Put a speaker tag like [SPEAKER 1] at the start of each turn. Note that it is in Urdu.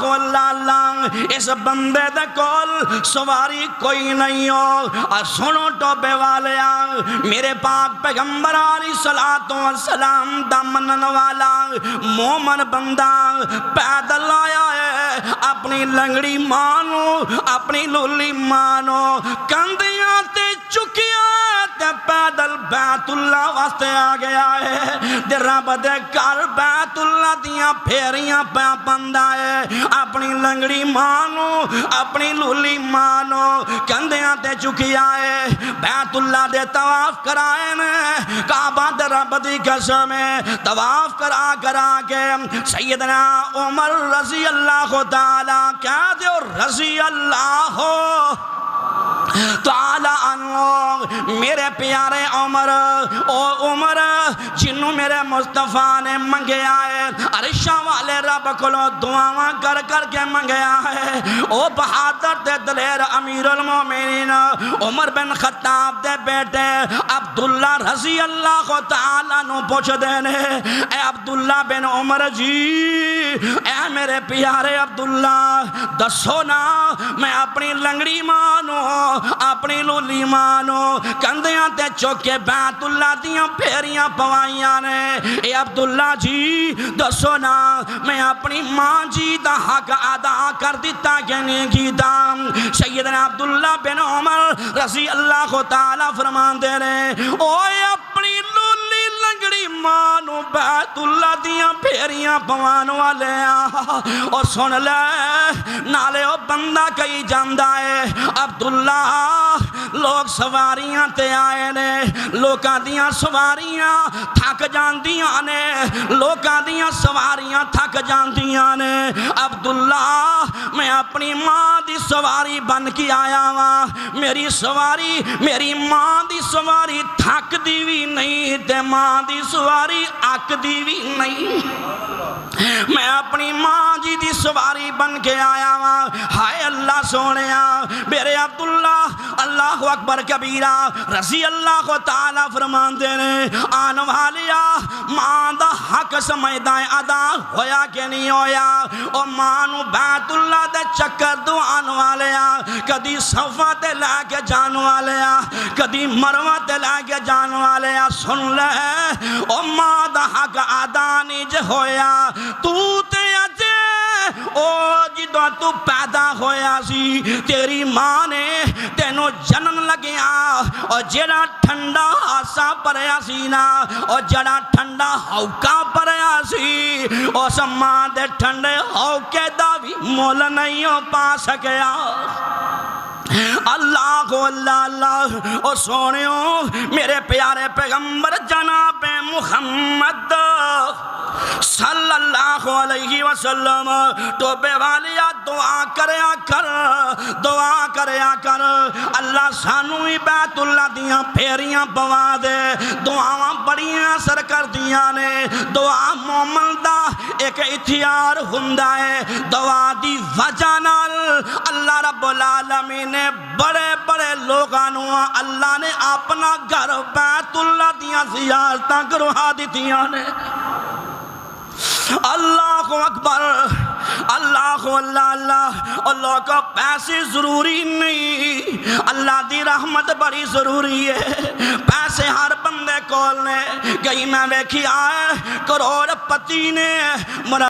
[SPEAKER 1] اللہ اس بندے دے کول سواری کوئی نہیں ہو. اور سنو ٹوبے والیا میرے پاک پیغمبر علیہ الصلوۃ والسلام دا منن والا مومن بندہ پیدل آیا ہے اپنی لنگڑی مانو اپنی لولی مانو کندیاں تے چکیا تے پیدل بیت اللہ واسطے آ گیا ہے. تے رب دے گھر بیت اللہ دیاں پھیریاں پہ پندا ہے اپنی لنگڑی مانو اپنی لولی مانو کندیاں تے چکیا ہے بیت اللہ دے طواف کرائے نے کعبہ دے رب دی قسم ہے طواف کرا کے سیدنا عمر رضی اللہ تعالی کہہ دے رضی اللہ تعالی عنہ میرے پیارے عمر او عمر جنوں میرے مصطفیٰ نے منگیا ہے عرشہ والے رب کلو دعاواں کر کے منگیا ہے. او بہادر تے دلیر امیر المومنین عمر بن خطاب دے بیٹے عبداللہ رضی اللہ تعالیٰ نو پوچھ دینے اے عبداللہ بن عمر جی اے میرے پیارے عبداللہ دسو نا میں اپنی لنگڑی مانو اپنی لولی مانو کندیاں تے چوکے بیت اللہ دیاں پھیریاں پوائیاں نے اے عبداللہ جی دسو نا میں اپنی ماں جی دا حق ادا کر دیتا کہ نہیں کیتا. سیدنا عبداللہ بن عمر رضی اللہ تعالیٰ فرمان دے رہے اوے اپنی لولی لنگڑی مانو بیت اللہ دیاں پھیریاں پوان والے اور سن لے نالے او بندہ کئی جاندہ ہے عبداللہ لوگ سواریاں تے آئے نے لوکاں دیاں سواریاں تھک جاندیاں نے لوکاں دیاں سواریاں تھک جاندیاں نے عبداللہ میں اپنی ماں دی سواری بن کے آیا ہاں میری سواری میری ماں دی سواری تھک دی بھی نہیں تے ماں دی سواری اک دی بھی نہیں میں اپنی ماں جی دی سواری بن کے آیا ہاں. ہائے اللہ سونیا میرے عبداللہ اللہ اکبر کبیرہ رضی اللہ تعالیٰ فرمان دینے آن والیا ماں دا حق سمجھدا ہے ادا ہویا کہ نہیں ہویا او مانو بیت اللہ دے چکر دو آن والیا کدی صفا تے لے کے جان والیا کدی مروہ تے لے کے جان والیا سن لے او ماں دا حق ادا نہیں جے ہویا تو تے اجے او جدو تو پیدا ہویا سی تیری ماں نے تینو جنن لگیا اور جڑا ٹھنڈا ہاسا پریا سی نا اور جڑا ٹھنڈا ہوکا پریا سی اس ماں دے ٹھنڈے ہوکے دا بھی مول نہیں ہو پا سکیا. اللہ کو اللہ اور سونیوں میرے پیارے پیغمبر جناب محمد صلی اللہ علیہ وسلم توبے والیا دعا کریا کر اللہ سانو ہی بیت اللہ دیاں پھیریاں پوا دے. دعاواں بڑیاں سر کر دیاں نے دعا مومن دا ایک اتھیار ہندہ ہے دعا دی وجہ نال اللہ رب العالمین نے بڑے بڑے لوگانوں اللہ نے اپنا گھر بیت اللہ دیاں زیارتاں کروا دیتیاں نے. اللہ اکبر اللہ اللہ کا پیسے ضروری نہیں اللہ دی رحمت بڑی ضروری ہے. پیسے ہر بندے کول نے کہیں میں ویکھی آئے کروڑ پتی نے